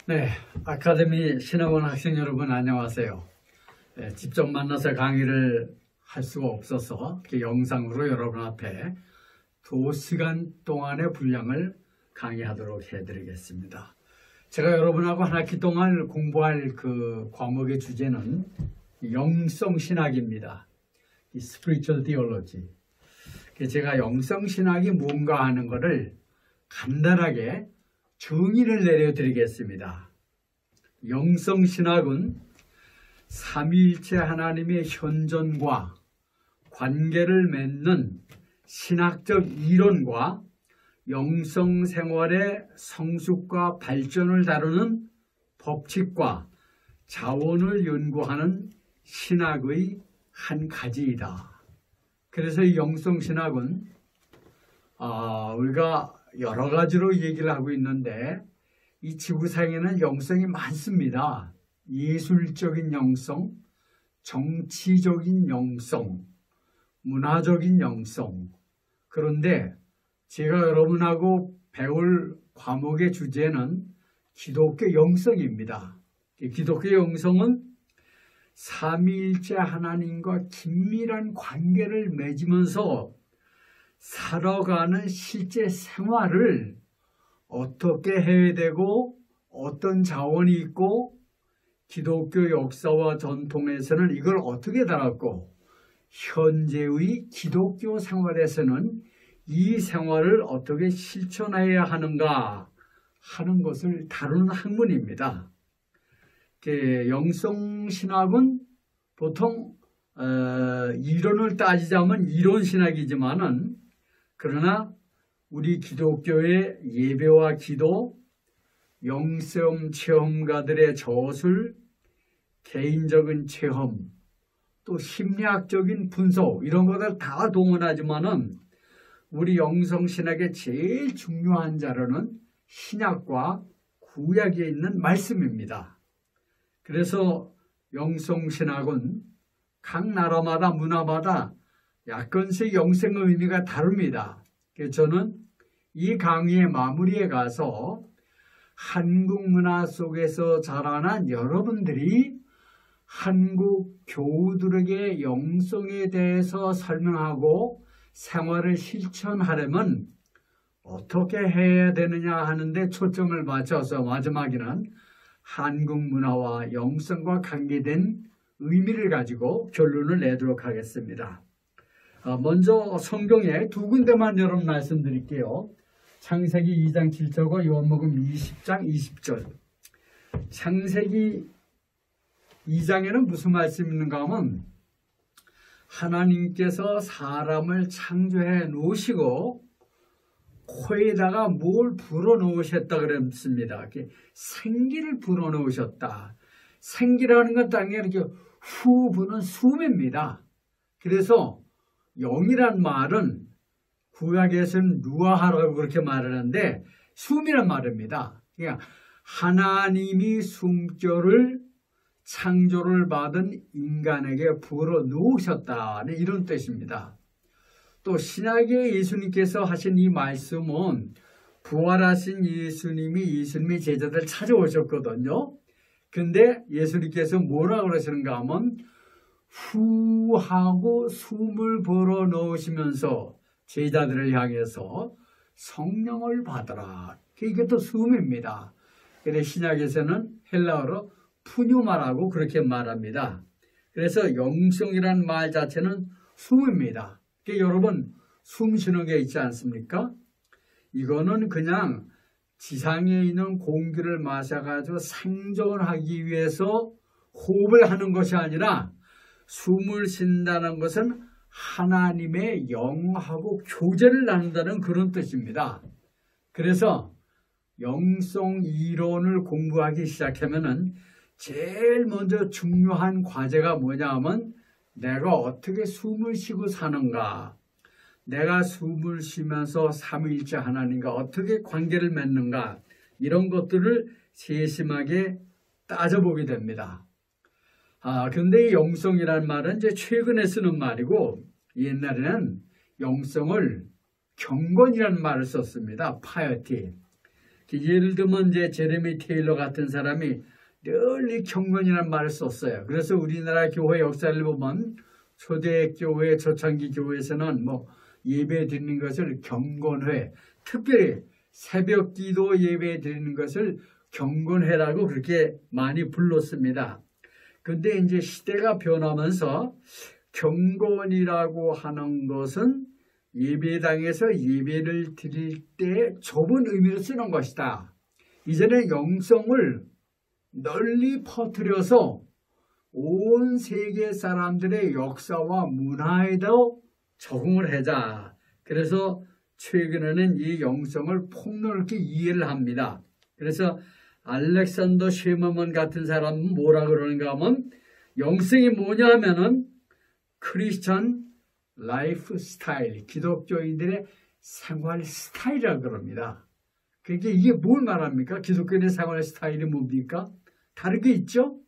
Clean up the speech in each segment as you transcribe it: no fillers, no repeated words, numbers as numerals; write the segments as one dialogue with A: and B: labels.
A: 네, 아카데미 신학원 학생 여러분 안녕하세요. 네, 직접 만나서 강의를 할 수가 없어서 이렇게 영상으로 여러분 앞에 2시간 동안의 분량을 강의하도록 해드리겠습니다. 제가 여러분하고 한 학기 동안 공부할 그 과목의 주제는 영성신학입니다. Spiritual Theology. 제가 영성신학이 뭔가 하는 것을 간단하게 정의를 내려드리겠습니다. 영성신학은 삼위일체 하나님의 현존과 관계를 맺는 신학적 이론과 영성생활의 성숙과 발전을 다루는 법칙과 자원을 연구하는 신학의 한 가지이다. 그래서 이 영성신학은 우리가 여러 가지로 얘기를 하고 있는데 이 지구상에는 영성이 많습니다. 예술적인 영성, 정치적인 영성, 문화적인 영성. 그런데 제가 여러분하고 배울 과목의 주제는 기독교 영성입니다. 기독교 영성은 삼위일체 하나님과 긴밀한 관계를 맺으면서 살아가는 실제 생활을 어떻게 해야 되고 어떤 자원이 있고 기독교 역사와 전통에서는 이걸 어떻게 다뤘고 현재의 기독교 생활에서는 이 생활을 어떻게 실천해야 하는가 하는 것을 다루는 학문입니다. 영성신학은 보통 이론을 따지자면 이론신학이지만은 그러나 우리 기독교의 예배와 기도, 영성 체험가들의 저술, 개인적인 체험, 또 심리학적인 분석 이런 것들 다 동원하지만은 우리 영성신학의 제일 중요한 자료는 신약과 구약에 있는 말씀입니다. 그래서 영성신학은 각 나라마다 문화마다 약간씩 영성의 의미가 다릅니다. 그래서 저는 이 강의의 마무리에 가서 한국 문화 속에서 자라난 여러분들이 한국 교우들에게 영성에 대해서 설명하고 생활을 실천하려면 어떻게 해야 되느냐 하는데 초점을 맞춰서 마지막에는 한국 문화와 영성과 관계된 의미를 가지고 결론을 내도록 하겠습니다. 먼저 성경에 두 군데만 여러분 말씀드릴게요. 창세기 2장 7절과 요한복음 20장 20절. 창세기 2장에는 무슨 말씀이 있는가 하면 하나님께서 사람을 창조해 놓으시고 코에다가 뭘 불어넣으셨다 그랬습니다. 생기를 불어넣으셨다. 생기라는 건 당연히 이렇게 후 부는 숨입니다. 그래서 영이란 말은 구약에서는 누아하라고 그렇게 말하는데 숨이란 말입니다. 그러니까 하나님이 숨결을 창조를 받은 인간에게 불어넣으셨다는 이런 뜻입니다. 또 신약의 예수님께서 하신 이 말씀은 부활하신 예수님의 제자들 찾아오셨거든요. 근데 예수님께서 뭐라고 그러시는가 하면 후 하고 숨을 불어넣으시면서 제자들을 향해서 성령을 받으라. 이게 또 숨입니다. 근데 신약에서는 헬라어로 푸뉴마라고 그렇게 말합니다. 그래서 영성이란 말 자체는 숨입니다. 여러분 숨 쉬는 게 있지 않습니까? 이거는 그냥 지상에 있는 공기를 마셔가지고 생존하기 위해서 호흡을 하는 것이 아니라 숨을 쉰다는 것은 하나님의 영하고 교제를 나눈다는 그런 뜻입니다. 그래서 영성 이론을 공부하기 시작하면은 제일 먼저 중요한 과제가 뭐냐 하면 내가 어떻게 숨을 쉬고 사는가, 내가 숨을 쉬면서 삼위일체 하나님과 어떻게 관계를 맺는가 이런 것들을 세심하게 따져보게 됩니다. 근데 이 영성이라는 말은 이제 최근에 쓰는 말이고 옛날에는 영성을 경건이라는 말을 썼습니다. piety. 예를 들면 이제 제레미 테일러 같은 사람이 늘 이 경건이라는 말을 썼어요. 그래서 우리나라 교회 역사를 보면 초대교회, 초창기 교회에서는 뭐 예배 드리는 것을 경건회, 특별히 새벽 기도 예배 드리는 것을 경건회라고 그렇게 많이 불렀습니다. 근데 이제 시대가 변하면서 경건이라고 하는 것은 예배당에서 예배를 드릴 때 좁은 의미로 쓰는 것이다. 이제는 영성을 널리 퍼뜨려서 온 세계 사람들의 역사와 문화에도 적응을 하자. 그래서 최근에는 이 영성을 폭넓게 이해를 합니다. 그래서 알렉산더 쉐머먼 같은 사람은 뭐라 그러는가 하면 영성이 뭐냐 하면은 크리스천 라이프 스타일, 기독교인들의 생활 스타일이라고 그럽니다. 그게 이게 뭘 말합니까? 기독교인의 생활 스타일이 뭡니까? 다르게 있죠?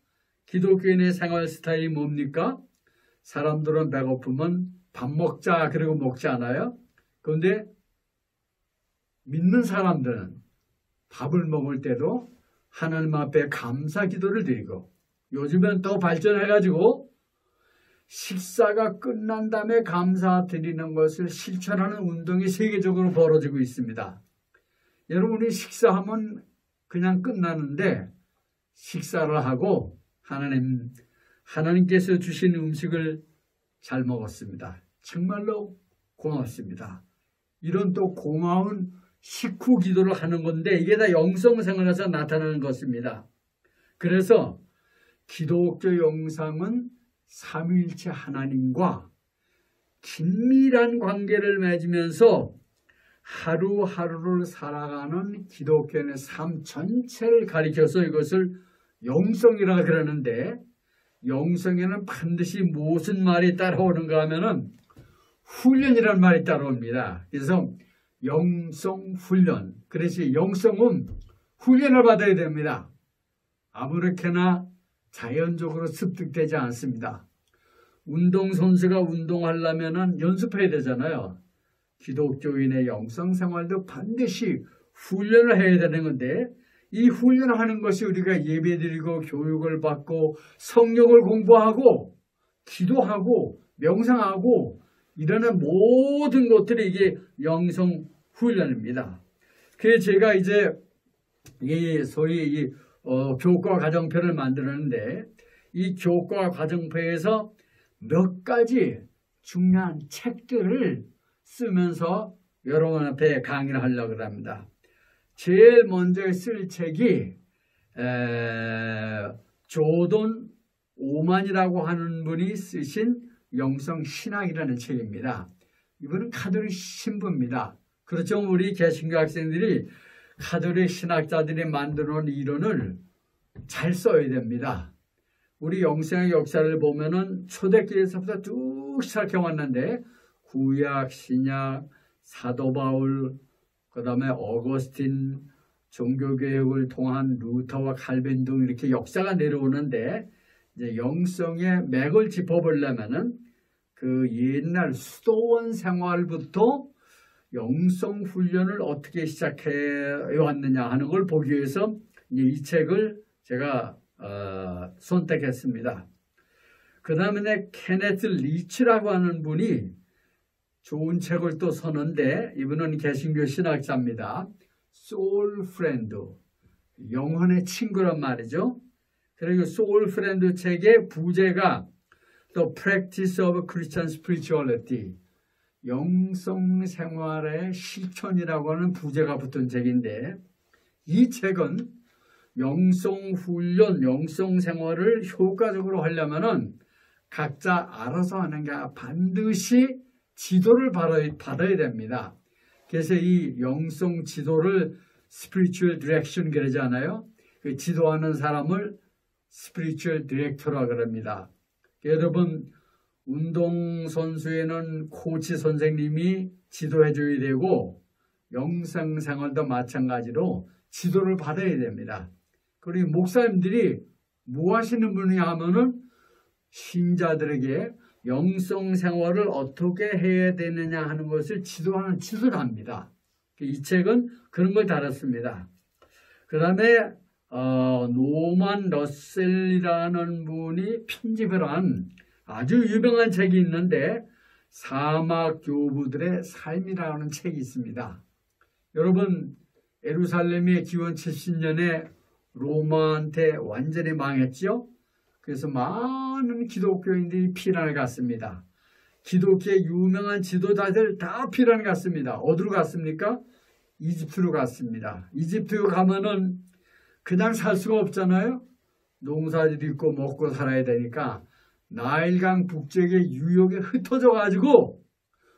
A: 기독교인의 생활 스타일이 뭡니까? 사람들은 배고프면 밥 먹자 그러고 먹지 않아요? 그런데 믿는 사람들은 밥을 먹을 때도 하나님 앞에 감사 기도를 드리고 요즘엔 더 발전해가지고 식사가 끝난 다음에 감사드리는 것을 실천하는 운동이 세계적으로 벌어지고 있습니다. 여러분이 식사하면 그냥 끝나는데 식사를 하고 하나님께서 주신 음식을 잘 먹었습니다. 정말로 고맙습니다. 이런 또 고마운 식후 기도를 하는 건데 이게 다 영성생활에서 나타나는 것입니다. 그래서 기독교 영성은 삼위일체 하나님과 긴밀한 관계를 맺으면서 하루하루를 살아가는 기독교인의 삶 전체를 가리켜서 이것을 영성이라 그러는데 영성에는 반드시 무슨 말이 따라오는가 하면은 훈련이라는 말이 따라옵니다. 그래서 영성훈련. 그래서 영성은 훈련을 받아야 됩니다. 아무렇게나 자연적으로 습득되지 않습니다. 운동선수가 운동하려면 연습해야 되잖아요. 기독교인의 영성생활도 반드시 훈련을 해야 되는 건데 이 훈련을 하는 것이 우리가 예배드리고 교육을 받고 성경을 공부하고 기도하고 명상하고 이러는 모든 것들이 이게 영성훈련입니다. 그래서 제가 이제 소위 교과 과정표를 만들었는데 이 교과 과정표에서 몇 가지 중요한 책들을 쓰면서 여러분 앞에 강의를 하려고 합니다. 제일 먼저 쓸 책이 조던 오만이라고 하는 분이 쓰신 영성신학이라는 책입니다. 이분은 카톨릭 신부입니다. 그렇죠. 우리 개신교 학생들이 카톨릭 신학자들이 만들어놓은 이론을 잘 써야 됩니다. 우리 영성의 역사를 보면은 초대교회에서부터 쭉 시작해왔는데 구약, 신약, 사도 바울, 그 다음에 어거스틴, 종교개혁을 통한 루터와 칼빈 등 이렇게 역사가 내려오는데 이제 영성의 맥을 짚어보려면은 그 옛날 수도원 생활부터 영성 훈련을 어떻게 시작해 왔느냐 하는 걸 보기 위해서 이제 이 책을 제가 선택했습니다. 그 다음에 케네트 리치라고 하는 분이 좋은 책을 또 썼는데 이분은 개신교 신학자입니다. 소울 프렌드, 영혼의 친구란 말이죠. 그리고 소울 프렌드 책의 부제가 The Practice of Christian Spirituality, 영성생활의 실천이라고 하는 부제가 붙은 책인데 이 책은 영성훈련, 영성생활을 효과적으로 하려면 각자 알아서 하는 게 반드시 지도를 받아야 됩니다. 그래서 이 영성 지도를 Spiritual Direction 그러잖아요. 그 지도하는 사람을 Spiritual Director라고 그럽니다. 여러분 운동선수에는 코치 선생님이 지도해 줘야 되고 영성생활도 마찬가지로 지도를 받아야 됩니다. 그리고 목사님들이 뭐 하시는 분이냐 하면은 신자들에게 영성생활을 어떻게 해야 되느냐 하는 것을 지도하는 지도를 합니다. 이 책은 그런 걸 다뤘습니다. 그 다음에 노만 러셀이라는 분이 편집을 한 아주 유명한 책이 있는데 사막 교부들의 삶이라는 책이 있습니다. 여러분, 예루살렘이 기원 70년에 로마한테 완전히 망했죠. 그래서 많은 기독교인들이 피난을 갔습니다. 기독교의 유명한 지도자들 다 피난을 갔습니다. 어디로 갔습니까? 이집트로 갔습니다. 이집트 가면은 그냥 살 수가 없잖아요. 농사질 있고 먹고 살아야 되니까 나일강 북쪽의 유역에 흩어져 가지고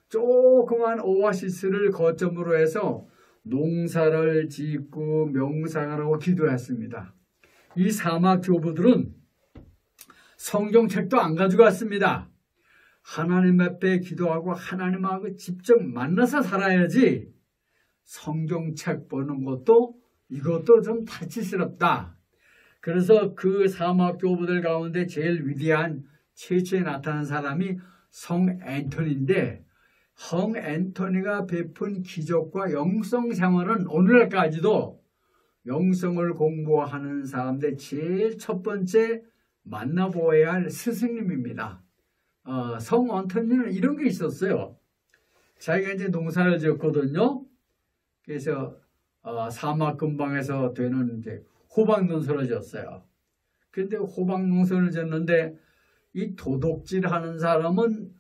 A: 조그만 오아시스를 거점으로 해서 농사를 짓고 명상을 하고 기도했습니다. 이 사막 교부들은 성경책도 안 가져갔습니다. 하나님 앞에 기도하고 하나님하고 직접 만나서 살아야지 성경책 보는 것도 이것도 좀 다치스럽다. 그래서 그 사막 교부들 가운데 제일 위대한 최초에 나타난 사람이 성 앤토니인데 성 앤토니가 베푼 기적과 영성 생활은 오늘날까지도 영성을 공부하는 사람들 제일 첫 번째 만나보아야 할 스승님입니다. 성 앤토니는 이런 게 있었어요. 자기가 이제 농사를 지었거든요. 그래서 사막 근방에서 되는 이제 호박 농사를 지었어요. 그런데 호박 농사를 지었는데 이 도둑질하는 사람은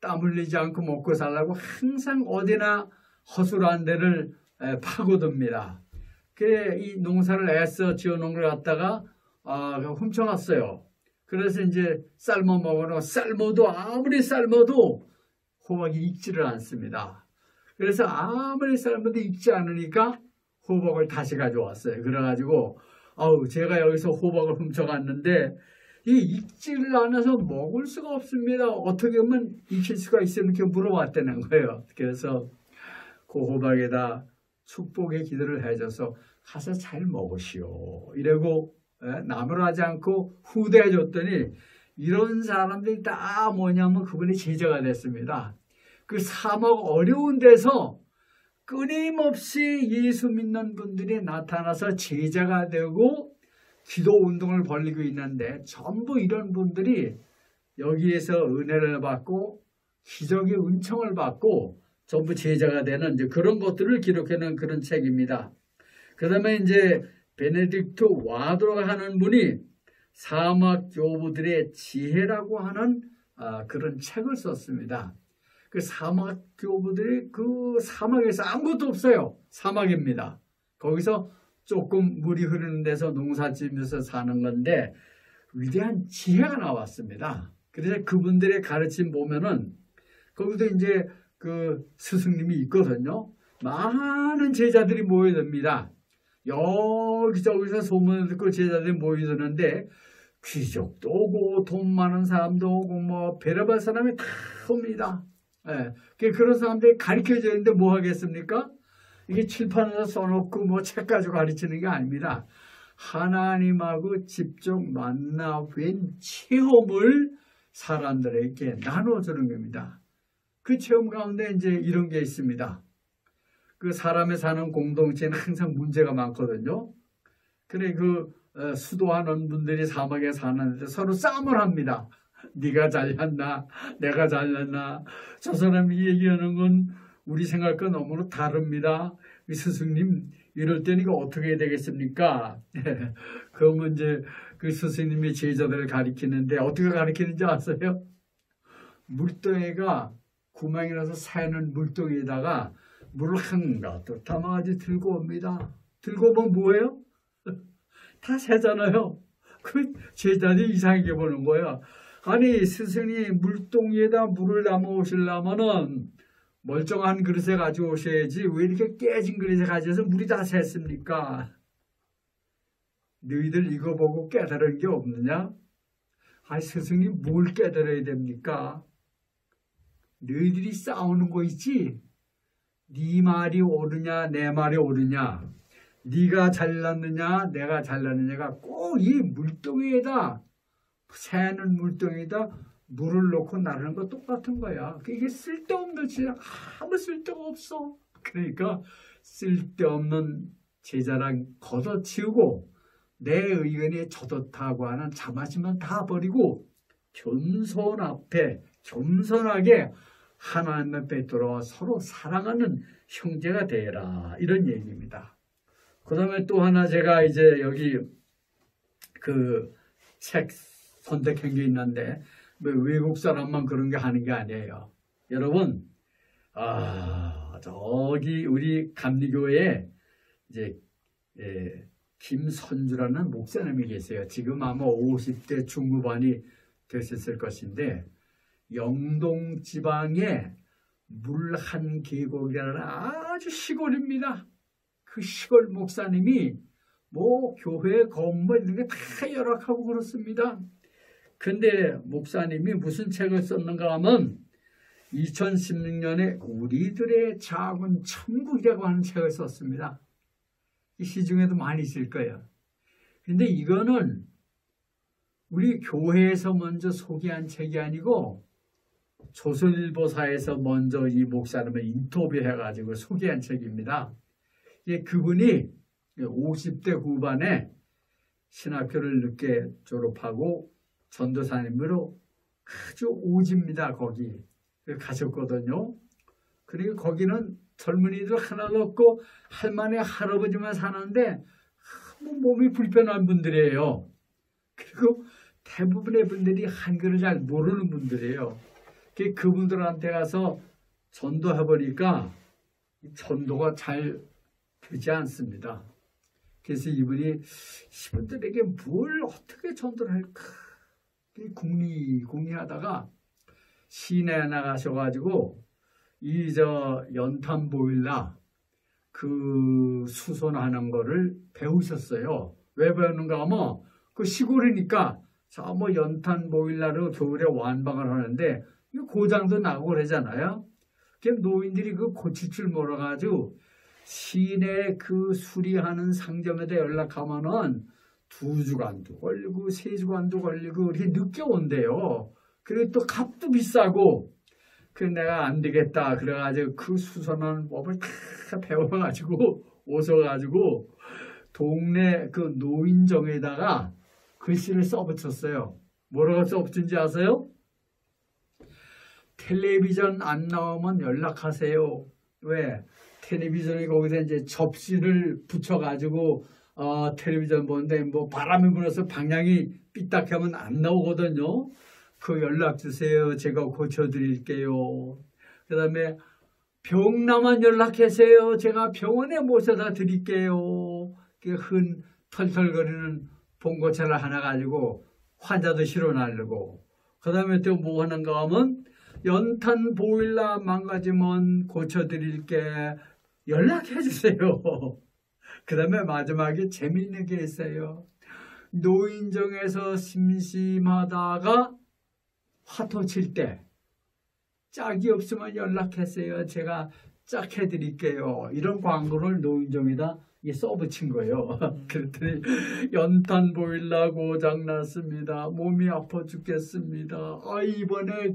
A: 땀 흘리지 않고 먹고 살라고 항상 어디나 허술한 데를 파고듭니다. 그래 이 농사를 애써 지어놓은 걸 갖다가 훔쳐놨어요. 그래서 이제 삶아 먹으러 삶아도 아무리 삶아도 호박이 익지를 않습니다. 그래서 아무리 삶아도 익지 않으니까 호박을 다시 가져왔어요. 그래가지고 제가 여기서 호박을 훔쳐갔는데 이 익지를 않아서 먹을 수가 없습니다. 어떻게 하면 익힐 수가 있어요? 이렇게 물어봤다는 거예요. 그래서 그 호박에다 축복의 기도를 해줘서 가서 잘 먹으시오. 이러고 나무라지 않고 후대해 줬더니 이런 사람들이 다 뭐냐면 그분이 제자가 됐습니다. 그 사막 어려운 데서 끊임없이 예수 믿는 분들이 나타나서 제자가 되고 기도 운동을 벌이고 있는데 전부 이런 분들이 여기에서 은혜를 받고 기적의 은총을 받고 전부 제자가 되는 이제 그런 것들을 기록해놓은 그런 책입니다. 그 다음에 이제 베네딕트 와드로가 하는 분이 사막 교부들의 지혜라고 하는 그런 책을 썼습니다. 그 사막 교부들이 그 사막에서 아무것도 없어요. 사막입니다. 거기서 조금 물이 흐르는 데서 농사 지으면서 사는 건데 위대한 지혜가 나왔습니다. 그래서 그분들의 가르침 보면은 거기도 이제 그 스승님이 있거든요. 많은 제자들이 모여듭니다. 여기저기서 소문을 듣고 제자들이 모여드는데 귀족도 오고 돈 많은 사람도 오고 뭐 별의별 사람이 다 옵니다. 그런 사람들이 가르쳐줘야 되는데 뭐 하겠습니까? 이게 칠판에서 써놓고 뭐 책 가지고 가르치는 게 아닙니다. 하나님하고 직접 만나 뵌 체험을 사람들에게 나눠주는 겁니다. 그 체험 가운데 이제 이런 게 있습니다. 그 사람이 사는 공동체는 항상 문제가 많거든요. 그래 수도하는 분들이 사막에 사는데 서로 싸움을 합니다. 네가 잘났나 내가 잘났나 저 사람이 얘기하는 건 우리 생각과 너무나 다릅니다. 스승님 이럴 때는 이거 어떻게 해야 되겠습니까? 그러면 이제 그 스승님이 제자들을 가리키는데 어떻게 가리키는지 아세요? 물동이가 구멍이 나서 새는 물동이에다가 물을 한가득 담아가지고 들고 옵니다. 들고 오면 뭐예요? 다 새잖아요. 그 제자들이 이상하게 보는 거야. 아니 스승이 물동이에다 물을 담아 오시려면은 멀쩡한 그릇에 가지고 오셔야지 왜 이렇게 깨진 그릇에 가져서 물이 다 샜습니까? 너희들 이거 보고 깨달은 게 없느냐? 아니 스승님 뭘 깨달아야 됩니까? 너희들이 싸우는 거 있지? 네 말이 옳으냐 내 말이 옳으냐 네가 잘났느냐 내가 잘났느냐가 꼭 이 물동이에다 새는 물동에다 물을 넣고 나르는 거 똑같은 거야. 이게 쓸데없는 진짜 아무 쓸데가 없어. 그러니까 쓸데없는 제자랑 걷어치우고 내 의견이 저렇다고 하는 자만심은 다 버리고 겸손 앞에 겸손하게 하나님 앞에 들어와 서로 사랑하는 형제가 되라, 이런 얘기입니다. 그 다음에 또 하나 제가 이제 여기 그 책 선택한 게 있는데 외국 사람만 그런 게 하는 게 아니에요. 여러분, 저기 우리 감리교회에 이제 김선주라는 목사님이 계세요. 지금 아마 50대 중후반이 되셨을 것인데, 영동 지방에 물한 계곡이라는 아주 시골입니다. 그 시골 목사님이 뭐 교회 건물 이런 게 다 열악하고 그렇습니다. 근데 목사님이 무슨 책을 썼는가 하면 2016년에 우리들의 작은 천국이라고 하는 책을 썼습니다. 이 시중에도 많이 있을 거예요. 근데 이거는 우리 교회에서 먼저 소개한 책이 아니고 조선일보사에서 먼저 이 목사님을 인터뷰해가지고 소개한 책입니다. 그분이 50대 후반에 신학교를 늦게 졸업하고 전도사님으로 아주 오집니다. 거기 가셨거든요. 그리고 거기는 젊은이들 하나도 없고 할머니 할아버지만 사는데 몸이 불편한 분들이에요. 그리고 대부분의 분들이 한글을 잘 모르는 분들이에요. 그분들한테 가서 전도해보니까 전도가 잘 되지 않습니다. 그래서 이분이 이분들에게 뭘 어떻게 전도를 할까 궁리하다가 시내에 나가셔가지고 연탄 보일러 그 수선하는 거를 배우셨어요. 왜 배우는가 하면 그 시골이니까 뭐 연탄 보일러로 겨울에 완방을 하는데 고장도 나고 그러잖아요. 노인들이 그 고칠 줄 몰라가지고 시내 그 수리하는 상점에다 연락하면은 2주간도 걸리고 3주간도 걸리고 이렇게 늦게 온대요. 그리고 또 값도 비싸고. 그래서 내가 안 되겠다 그래가지고 그 수선하는 법을 다 배워가지고 오셔가지고 동네 그 노인정에다가 글씨를 써붙였어요. 뭐라고 써붙인지 아세요? 텔레비전 안 나오면 연락하세요. 왜? 텔레비전에 거기서 이제 접시를 붙여가지고 텔레비전 보는데 뭐 바람이 불어서 방향이 삐딱하면 안 나오거든요. 그 연락 주세요. 제가 고쳐드릴게요. 그 다음에 병나만 연락하세요. 제가 병원에 모셔다 드릴게요. 털털거리는 봉고차를 하나 가지고 환자도 실어나르고. 그 다음에 또 뭐 하는가 하면 연탄 보일러 망가지면 고쳐드릴게. 연락해 주세요. 그 다음에 마지막에 재미있는 게 있어요. 노인정에서 심심하다가 화토 칠 때 짝이 없으면 연락하세요. 제가 짝 해드릴게요. 이런 광고를 노인정에다 써붙인 거예요. 그랬더니 연탄 보일러 고장 났습니다. 몸이 아파 죽겠습니다. 이번에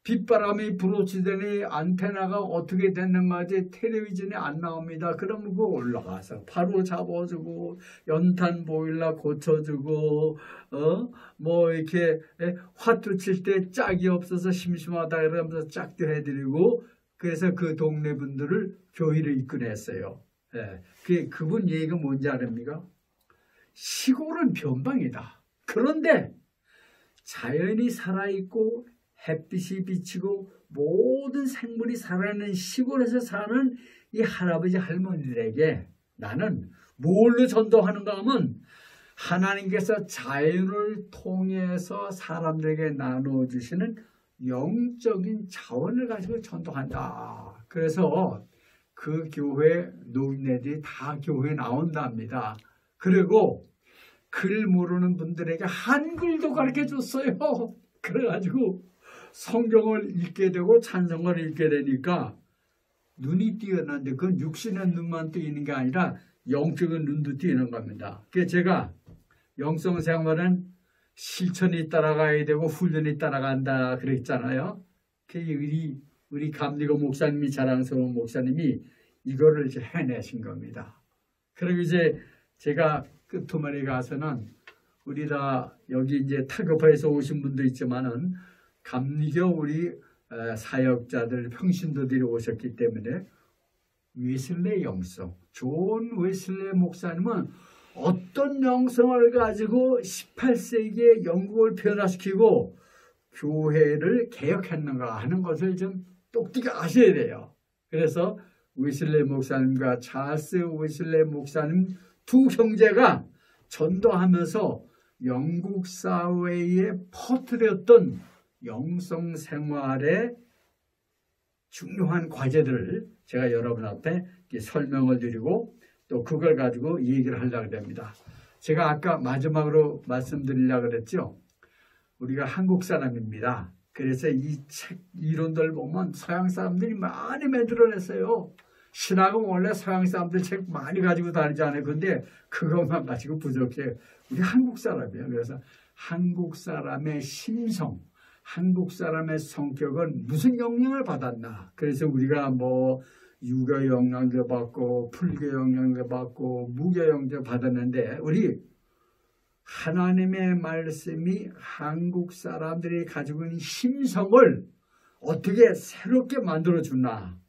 A: 빗바람이 불어치더니 안테나가 어떻게 됐는가지 텔레비전에 안 나옵니다. 그러면 그거 올라가서 바로 잡아주고 연탄 보일러 고쳐주고 뭐 이렇게 화투 칠 때 짝이 없어서 심심하다 그러면서 짝도 해드리고 그래서 그 동네 분들을 교회로 이끌어냈어요. 그분 얘기가 뭔지 아십니까? 시골은 변방이다. 그런데 자연이 살아있고 햇빛이 비치고 모든 생물이 살아있는 시골에서 사는 이 할아버지 할머니들에게 나는 뭘로 전도하는가 하면 하나님께서 자연을 통해서 사람들에게 나눠주시는 영적인 자원을 가지고 전도한다. 그래서 그 교회 노인네들이 다 교회에 나온답니다. 그리고 글 모르는 분들에게 한글도 가르쳐줬어요. 그래가지고 성경을 읽게 되고 찬송을 읽게 되니까 눈이 띄었는데 그건 육신의 눈만 띄는 게 아니라 영적인 눈도 띄는 겁니다. 그래서 제가 영성생활은 실천이 따라가야 되고 훈련이 따라간다 그랬잖아요. 우리 감리교 목사님이 자랑스러운 목사님이 이거를 이제 해내신 겁니다. 그리고 이제 제가 끄트머리 가서는 우리 다 여기 이제 타교파에서 오신 분도 있지만은 감리교 우리 사역자들 평신도들이 오셨기 때문에 웨슬레 영성, 존 웨슬레 목사님은 어떤 영성을 가지고 18세기에 영국을 변화시키고 교회를 개혁했는가 하는 것을 좀 똑똑히 아셔야 돼요. 그래서 웨슬레 목사님과 찰스 웨슬레 목사님 두 형제가 전도하면서 영국 사회에 퍼뜨렸던 영성 생활의 중요한 과제들을 제가 여러분 앞에 설명을 드리고 또 그걸 가지고 이 얘기를 하려고 합니다. 제가 아까 마지막으로 말씀드리려고 그랬죠. 우리가 한국 사람입니다. 그래서 이 책 이론들 보면 서양 사람들이 많이 만들어냈어요. 신학은 원래 서양 사람들 책 많이 가지고 다니지 않아요. 근데 그것만 가지고 부족해요. 우리 한국 사람이에요. 그래서 한국 사람의 심성, 한국 사람의 성격은 무슨 영향을 받았나. 그래서 우리가 뭐 유교 영향도 받고 불교 영향도 받고 무교 영향도 받았는데 우리 하나님의 말씀이 한국 사람들이 가지고 있는 심성을 어떻게 새롭게 만들어주나,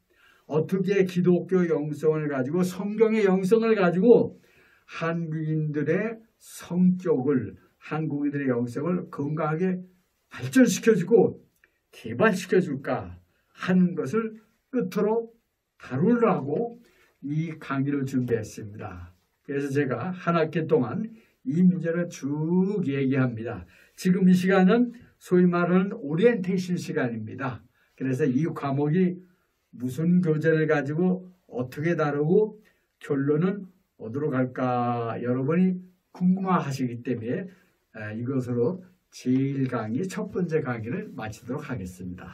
A: 어떻게 기독교 영성을 가지고 성경의 영성을 가지고 한국인들의 성격을, 한국인들의 영성을 건강하게 발전시켜주고 개발시켜줄까 하는 것을 끝으로 다루려고 이 강의를 준비했습니다. 그래서 제가 한 학기 동안 이 문제를 쭉 얘기합니다. 지금 이 시간은 소위 말하는 오리엔테이션 시간입니다. 그래서 이 과목이 무슨 교재를 가지고 어떻게 다루고 결론은 어디로 갈까 여러분이 궁금하시기 때문에 이것으로 제1강의 첫 번째 강의를 마치도록 하겠습니다.